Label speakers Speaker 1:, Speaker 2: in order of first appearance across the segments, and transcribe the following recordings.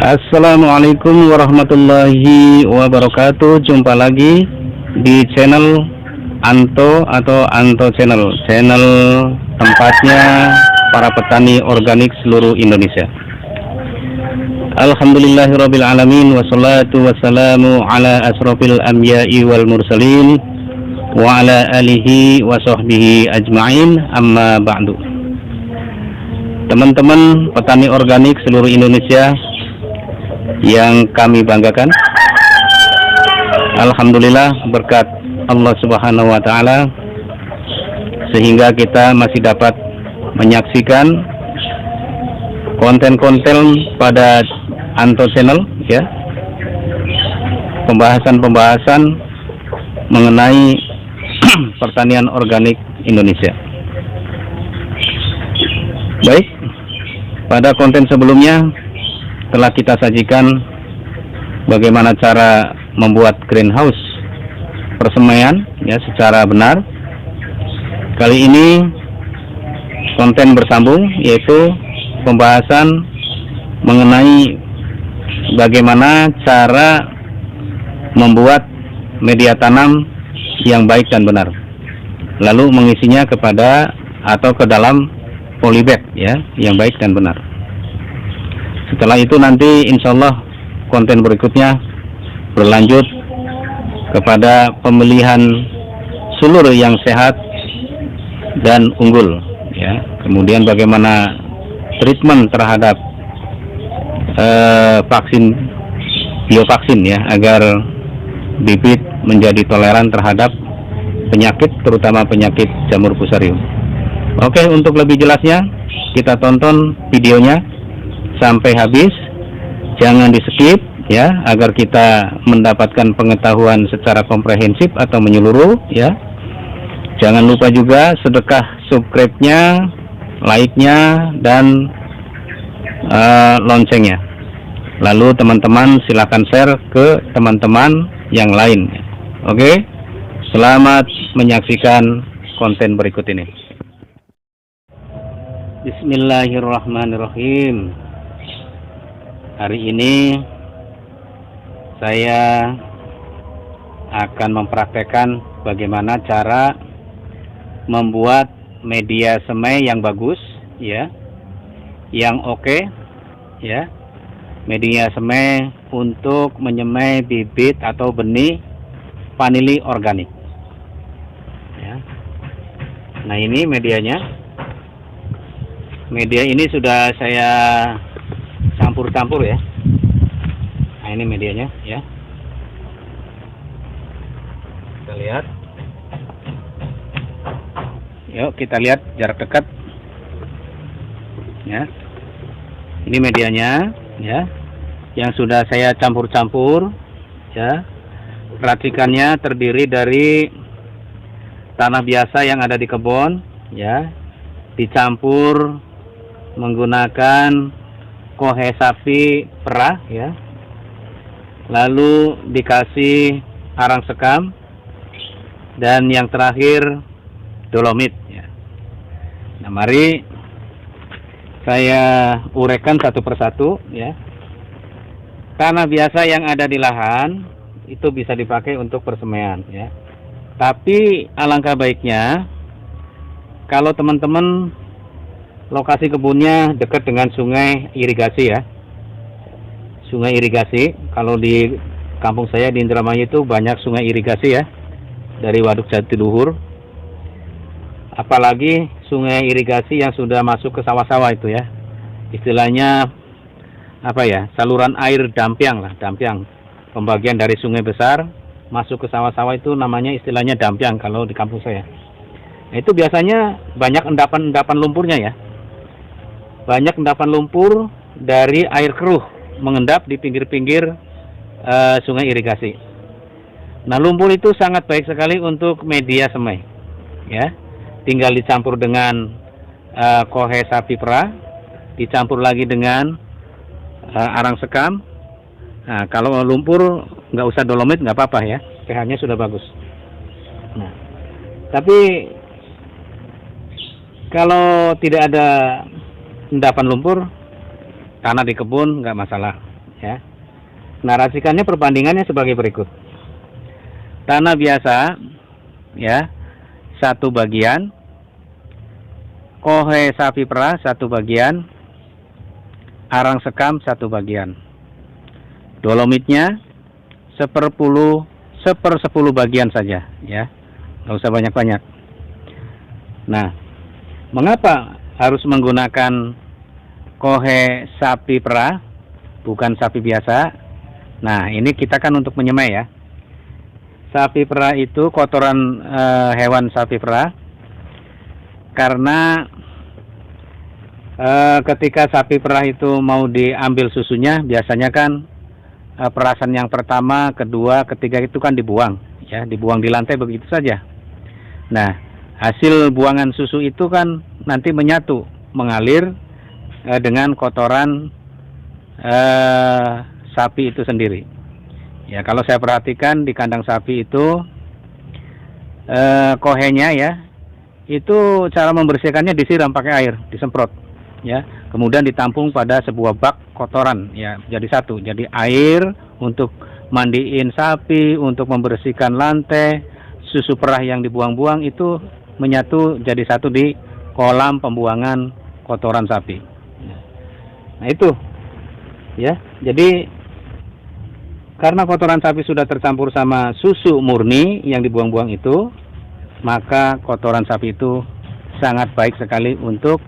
Speaker 1: Assalamualaikum warahmatullahi wabarakatuh. Jumpa lagi di channel Anto atau Anto Channel, channel tempatnya para petani organik seluruh Indonesia. Alhamdulillahirabbil alamin, wassalatu wassalamu ala asrofil anbiya'i wal mursalin wa ala alihi wa sahbihi ajma'in, amma ba'du. Teman-teman petani organik seluruh Indonesia yang kami banggakan, alhamdulillah berkat Allah Subhanahu wa taala sehingga kita masih dapat menyaksikan konten-konten pada Anto Channel, ya, pembahasan-pembahasan mengenai pertanian organik Indonesia. Baik, pada konten sebelumnya telah kita sajikan bagaimana cara membuat greenhouse persemaian, ya, secara benar. Kali ini konten bersambung, yaitu pembahasan mengenai bagaimana cara membuat media tanam yang baik dan benar, lalu mengisinya kepada atau ke dalam polybag, ya, yang baik dan benar. Setelah itu nanti insya Allah konten berikutnya berlanjut kepada pemilihan sulur yang sehat dan unggul, ya. Kemudian bagaimana treatment terhadap biovaksin, ya, agar bibit menjadi toleran terhadap penyakit, terutama penyakit jamur fusarium. Oke, untuk lebih jelasnya kita tonton videonya sampai habis, jangan di skip, ya, agar kita mendapatkan pengetahuan secara komprehensif atau menyeluruh, ya. Jangan lupa juga sedekah subscribe-nya, like-nya, dan loncengnya. Lalu teman-teman silakan share ke teman-teman yang lain. Oke, selamat menyaksikan konten berikut ini. Bismillahirrahmanirrahim. Hari ini saya akan mempraktekkan bagaimana cara membuat media semai yang bagus, ya, yang oke, ya, media semai untuk menyemai bibit atau benih vanili organik, ya. Nah, ini medianya. Media ini sudah saya campur-campur, ya. Nah, ini medianya, ya. Kita lihat. Yuk kita lihat jarak dekat, ya. Ini medianya, ya, yang sudah saya campur-campur, ya. Racikannya terdiri dari tanah biasa yang ada di kebun, ya, dicampur menggunakan kohe sapi perah, ya, lalu dikasih arang sekam, dan yang terakhir dolomit, ya. Nah, mari saya uraikan satu persatu, ya. Tanah biasa yang ada di lahan itu bisa dipakai untuk persemaian, ya. Tapi alangkah baiknya kalau teman-teman lokasi kebunnya dekat dengan sungai irigasi, ya. Sungai irigasi, kalau di kampung saya di Indramayu itu banyak sungai irigasi, ya, dari Waduk Jatiluhur. Apalagi sungai irigasi yang sudah masuk ke sawah-sawah itu, ya. Istilahnya apa, ya? Saluran air dampiang lah, dampiang. Pembagian dari sungai besar masuk ke sawah-sawah itu namanya istilahnya dampiang kalau di kampung saya. Nah, itu biasanya banyak endapan-endapan lumpurnya, ya. Banyak endapan lumpur dari air keruh mengendap di pinggir-pinggir sungai irigasi. Nah, lumpur itu sangat baik sekali untuk media semai, ya. Tinggal dicampur dengan kohe sapi perah, dicampur lagi dengan arang sekam. Nah, kalau lumpur nggak usah dolomit, nggak apa-apa, ya, pH-nya sudah bagus. Nah, tapi kalau tidak ada endapan lumpur, tanah di kebun nggak masalah, ya. Narasikannya, perbandingannya sebagai berikut. Tanah biasa, ya, 1 bagian. Kohe sapi perah 1 bagian. Arang sekam 1 bagian. Dolomitnya 1/10 bagian saja, ya, nggak usah banyak-banyak. Nah, mengapa harus menggunakan kohe sapi perah, bukan sapi biasa? Nah, ini kita kan untuk menyemai, ya. Sapi perah itu kotoran hewan sapi perah, karena ketika sapi perah itu mau diambil susunya, biasanya kan perasan yang pertama, kedua, ketiga itu kan dibuang, ya, dibuang di lantai begitu saja. Nah, hasil buangan susu itu kan nanti menyatu, mengalir dengan kotoran sapi itu sendiri. Ya, kalau saya perhatikan di kandang sapi itu kohenya, ya, itu cara membersihkannya disiram pakai air, disemprot, ya, kemudian ditampung pada sebuah bak kotoran, ya, jadi satu. Jadi air untuk mandiin sapi, untuk membersihkan lantai, susu perah yang dibuang-buang itu menyatu jadi satu di kolam pembuangan kotoran sapi. Nah, itu, ya, jadi karena kotoran sapi sudah tercampur sama susu murni yang dibuang-buang itu, maka kotoran sapi itu sangat baik sekali untuk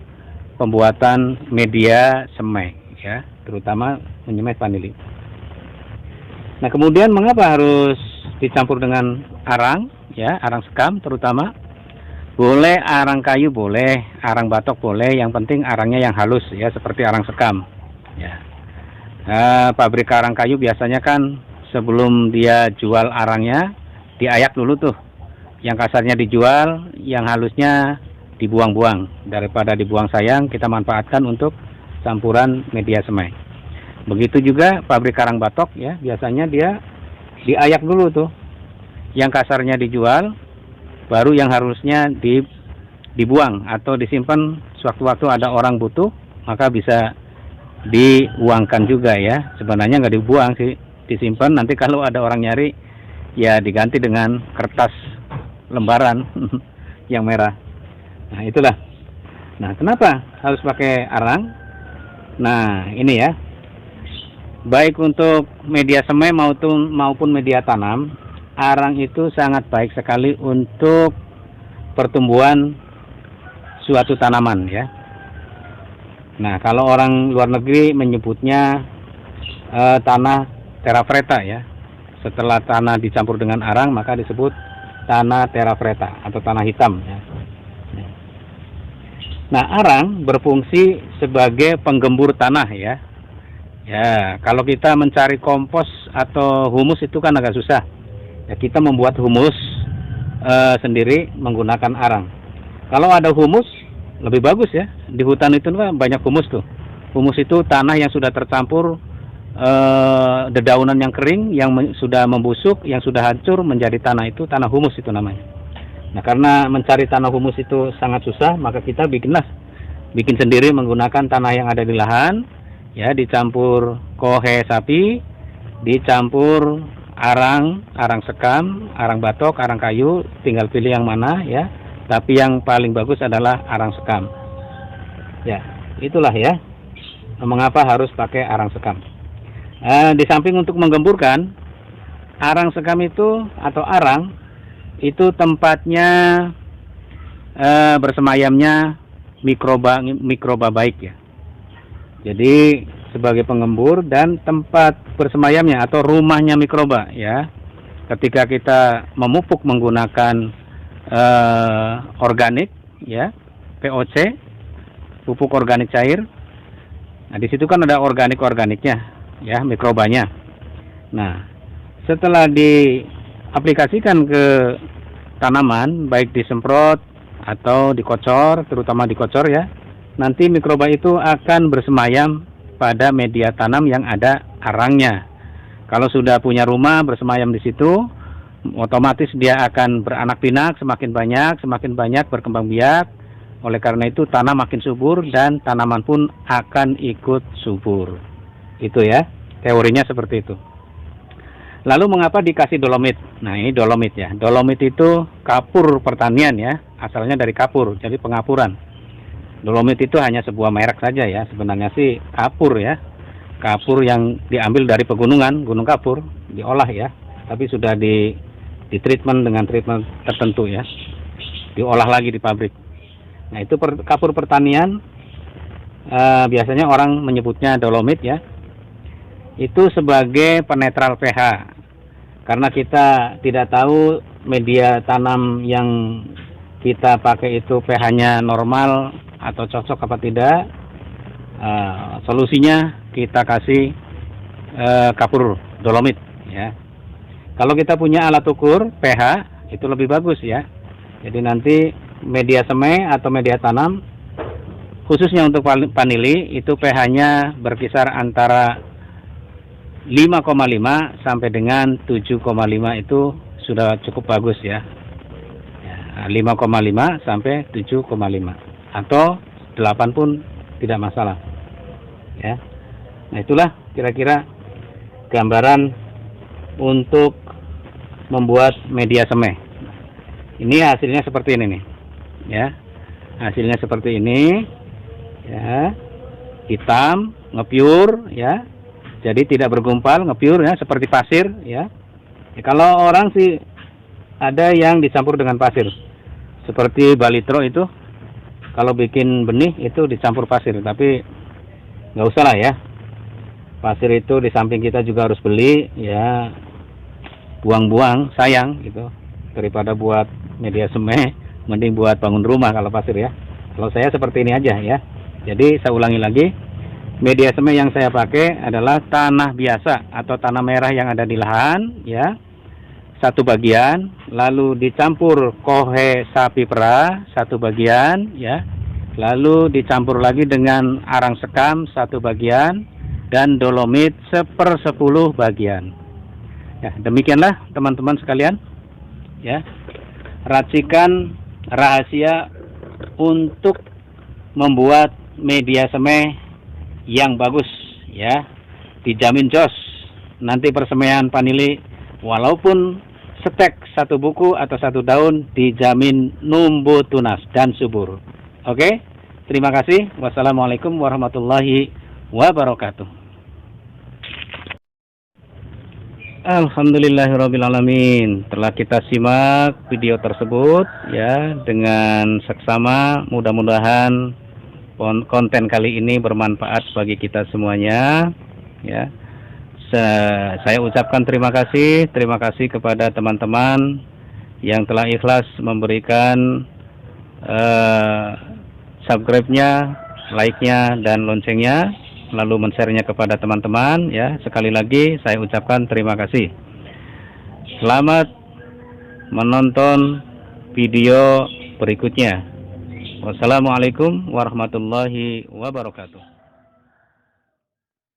Speaker 1: pembuatan media semai, ya, terutama menyemai vanili. Nah, kemudian mengapa harus dicampur dengan arang, ya, arang sekam terutama? Boleh arang kayu, boleh arang batok, boleh, yang penting arangnya yang halus, ya, seperti arang sekam, ya. Pabrik arang kayu biasanya kan sebelum dia jual arangnya diayak dulu tuh. Yang kasarnya dijual, yang halusnya dibuang-buang. Daripada dibuang sayang, kita manfaatkan untuk campuran media semai. Begitu juga pabrik arang batok, ya, biasanya dia diayak dulu tuh. Yang kasarnya dijual, baru yang harusnya dibuang atau disimpan sewaktu-waktu ada orang butuh, maka bisa diuangkan juga, ya. Sebenarnya nggak dibuang sih, disimpan, nanti kalau ada orang nyari, ya diganti dengan kertas lembaran yang merah. Nah, itulah. Nah, kenapa harus pakai arang? Nah, ini, ya, baik untuk media semai maupun media tanam, arang itu sangat baik sekali untuk pertumbuhan suatu tanaman, ya. Nah, kalau orang luar negeri menyebutnya tanah terra preta, ya. Setelah tanah dicampur dengan arang, maka disebut tanah terra preta atau tanah hitam, ya. Nah, arang berfungsi sebagai penggembur tanah, ya. Ya, kalau kita mencari kompos atau humus itu kan agak susah. Ya, kita membuat humus sendiri menggunakan arang. Kalau ada humus, lebih bagus, ya. Di hutan itu kan banyak humus tuh. Humus itu tanah yang sudah tercampur dedaunan yang kering, yang sudah membusuk, yang sudah hancur menjadi tanah, itu tanah humus itu namanya. Nah, karena mencari tanah humus itu sangat susah, maka kita bikin sendiri menggunakan tanah yang ada di lahan, ya, dicampur kohe sapi, dicampur arang sekam, arang batok, arang kayu, tinggal pilih yang mana, ya. Tapi yang paling bagus adalah arang sekam. Ya, itulah, ya, mengapa harus pakai arang sekam. Di samping untuk menggemburkan, arang sekam itu atau arang itu tempatnya bersemayamnya mikroba baik, ya. Jadi sebagai penggembur dan tempat bersemayamnya atau rumahnya mikroba, ya. Ketika kita memupuk menggunakan organik, ya, POC, pupuk organik cair. Nah, di situ kan ada organiknya, ya, mikrobanya. Nah, setelah diaplikasikan ke tanaman, baik disemprot atau dikocor, terutama dikocor, ya, nanti mikroba itu akan bersemayam pada media tanam yang ada arangnya. Kalau sudah punya rumah bersemayam di situ, otomatis dia akan beranak pinak, semakin banyak berkembang biak. Oleh karena itu tanah makin subur dan tanaman pun akan ikut subur. Itu, ya. Teorinya seperti itu. Lalu mengapa dikasih dolomit? Nah, ini dolomit ya. Dolomit itu kapur pertanian ya, asalnya dari kapur, jadi pengapuran. Dolomit itu hanya sebuah merek saja ya, sebenarnya sih kapur ya. Kapur yang diambil dari pegunungan, gunung kapur, diolah ya. Tapi sudah di treatment dengan treatment tertentu ya. Diolah lagi di pabrik. Nah, itu kapur pertanian, biasanya orang menyebutnya dolomit ya. Itu sebagai penetral pH. Karena kita tidak tahu media tanam yang kita pakai itu pH-nya normal atau cocok apa tidak, solusinya kita kasih kapur dolomit ya. Kalau kita punya alat ukur pH itu lebih bagus ya. Jadi nanti media semai atau media tanam khususnya untuk vanili itu pH-nya berkisar antara 5,5 sampai dengan 7,5 itu sudah cukup bagus ya. 5,5 sampai 7,5 atau 8 pun tidak masalah ya. Nah, itulah kira-kira gambaran untuk membuat media semai. Ini hasilnya seperti ini nih ya. Hasilnya seperti ini ya, hitam, nge-pure ya. Jadi tidak bergumpal, nge-pure ya, seperti pasir ya. Kalau orang sih ada yang dicampur dengan pasir. Seperti balitro itu kalau bikin benih itu dicampur pasir, tapi nggak usah lah ya. Pasir itu di samping kita juga harus beli ya, buang-buang sayang gitu. Daripada buat media semai, mending buat bangun rumah kalau pasir ya. Kalau saya seperti ini aja ya. Jadi saya ulangi lagi. Media semai yang saya pakai adalah tanah biasa atau tanah merah yang ada di lahan ya, satu bagian, lalu dicampur kohe sapi perah satu bagian ya, lalu dicampur lagi dengan arang sekam satu bagian dan dolomit 1/10 bagian ya. Demikianlah teman-teman sekalian ya, racikan rahasia untuk membuat media semai yang bagus ya, dijamin jos. Nanti persemaian vanili walaupun setek satu buku atau satu daun dijamin numbuh tunas dan subur. Oke, terima kasih. Wassalamualaikum warahmatullahi wabarakatuh. Alhamdulillahirrabbilalamin. Telah kita simak video tersebut ya dengan seksama. Mudah-mudahan konten kali ini bermanfaat bagi kita semuanya ya. Saya ucapkan terima kasih kepada teman-teman yang telah ikhlas memberikan subscribe-nya, like-nya dan loncengnya, lalu men-share-nya kepada teman-teman ya. Sekali lagi saya ucapkan terima kasih. Selamat menonton video berikutnya. Wassalamualaikum warahmatullahi wabarakatuh.